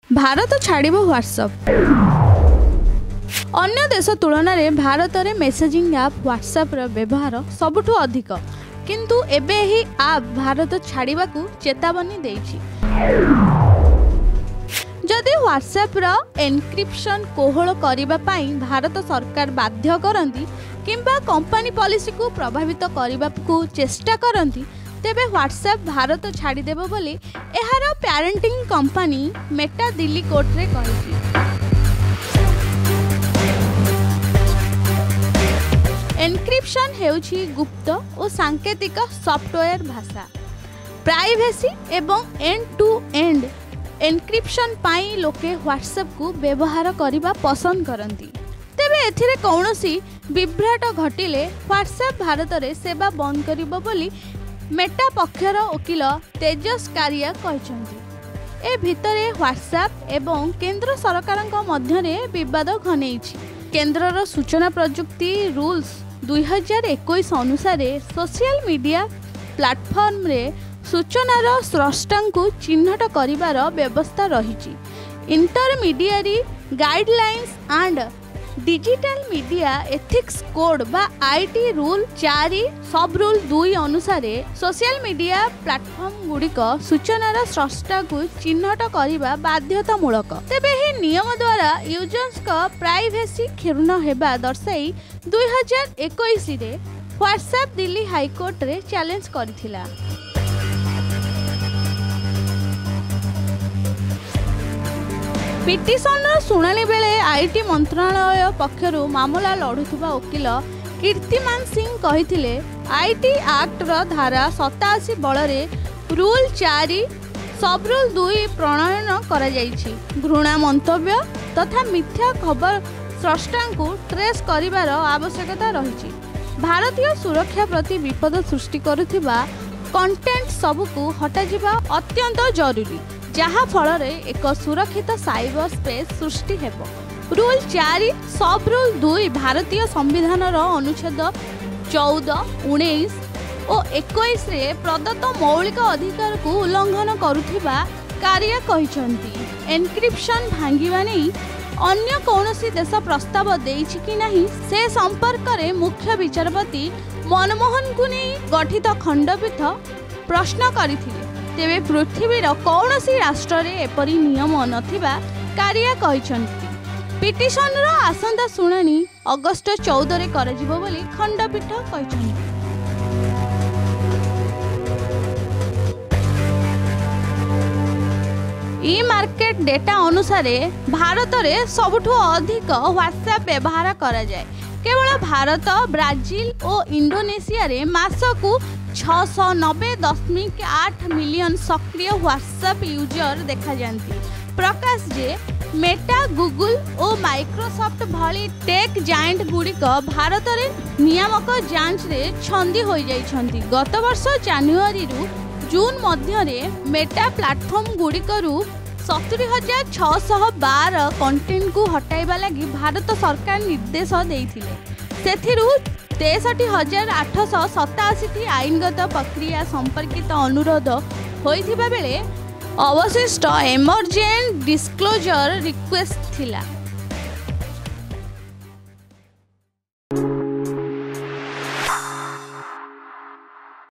Bharat छाड़िबो WhatsApp. अन्य देश तुलन में भारत में मेसेजिंग ऐप व्हाट्सएप व्यवहार सबुठु अधिक, किंतु एबे ही ऐप भारत छाड़िबा को चेतावनी देछि। जदि व्हाट्सएप रो एनक्रिप्शन कोहल करिबा पाई भारत सरकार बाध्य करंती किंबा कंपनी पॉलिसी को प्रभावित करबा को चेष्टा करंती, तेबे व्हाट्सएप भारत छाड़ीदेव बोली एहार parenting company Meta Delhi court रे कहिछि। एनक्रिप्शन हेउछि गुप्त और सांकेतिक सॉफ्टवेयर भाषा। प्राइवेसी एवं एंड टू एंड एनक्रिप्शन पाई लोके व्हाट्सएप को व्यवहार करबा पसंद करंती। तेबे एथिरे कौनसी विभ्राट घटिले व्हाट्सएप भारत रे सेवा बंद करिबो बोली मेटा पक्षर वकिल तेजस कारिया कहछन्ती। ए भितरे व्हाट्सएप एवं केंद्र सरकारक मध्यरे विवाद घनेइछि। केंद्रर सूचना प्रजुक्ति रूल्स 2021 अनुसार सोशल मीडिया प्लेटफॉर्म रे सूचनार स्रष्टा को चिन्हट करिवार व्यवस्था रही। Intermediary guidelines and digital media ethics code बा आईटी रूल 4 सब रूल 2 अनुसार सोशल मीडिया प्लेटफॉर्म गुड़िक सूचनार स्रष्टा को चिन्हट करने बाध्यतामूलक। तेबे ही नियम द्वारा यूजर्स का प्राइवेसी क्षुण्ण हेबा दर्शाई 2021 रे व्हाट्सएप दिल्ली हाईकोर्ट रे चैलेंज करथिला। पिटिशन शुणाणी बेले आईटी मंत्रालय पक्षरु मामला लड़ुवा वकिल कीर्तिमान सिंह कहिथिले आईटी एक्ट रो धारा 87 बल रूल 4 सब रूल 2 प्रणयन करा जायछि। घृणा मंतव्य तथा मिथ्या खबर स्रष्टा को ट्रेस करिवार आवश्यकता रही। भारतीय सुरक्षा प्रति विपद सृष्टि करुथिबा कंटेंट सबको हटाजिबा अत्यंत जरूरी, जहा फल एक सुरक्षित साइबर स्पेस सृष्टि हेबो। रूल 4 सब रूल 2 भारतीय संविधान अनुच्छेद 14, 19 और 21 रे प्रदत्त मौलिक अधिकार को उल्लंघन करुथिबा कार्य कहिसंती। एनक्रिप्शन भांगिबा नै अन्य कौनसी देश प्रस्ताव देइछि कि नहीं से संपर्क में मुख्य विचारपति मनमोहन को नहीं गठित खंडपीठ प्रश्न करथिले। तेबे पृथ्वीर कौनसी राष्ट्र रे एपरी नियम नथिबा कार्य कहिसंती। पिटिशन रो आसंदा शुणाणी अगस्त 14 रे करजिबो बोली खंडपीठ कहिसंती। ई मार्केट डेटा अनुसार भारत में सबुठु अधिक व्हाट्सएप व्यवहार करा जाए। केवल भारत, ब्राजिल और इंडोनेशिया रे मासकु 690.8 मिलियन सक्रिय व्हाट्सएप यूजर देखा जाती। प्रकाश जे मेटा, गूगल और माइक्रोसॉफ्ट भली टेक जायंट गुड़िक भारत में नियामक जांच रे छंदी हो जाइछंती। गत वर्ष जनवरी रु जून मध्य मेटा प्लेटफॉर्म गुड़िकरू 70,612 कंटेंट को हटाइबा लगी भारत सरकार निर्देश देइथिले। सेथिरु 63,887 आईनगत प्रक्रिया संपर्कित अनुरोध होइथिबा बेले अवशिष्ट एमर्जेंट डिस्क्लोजर रिक्वेस्ट थिला।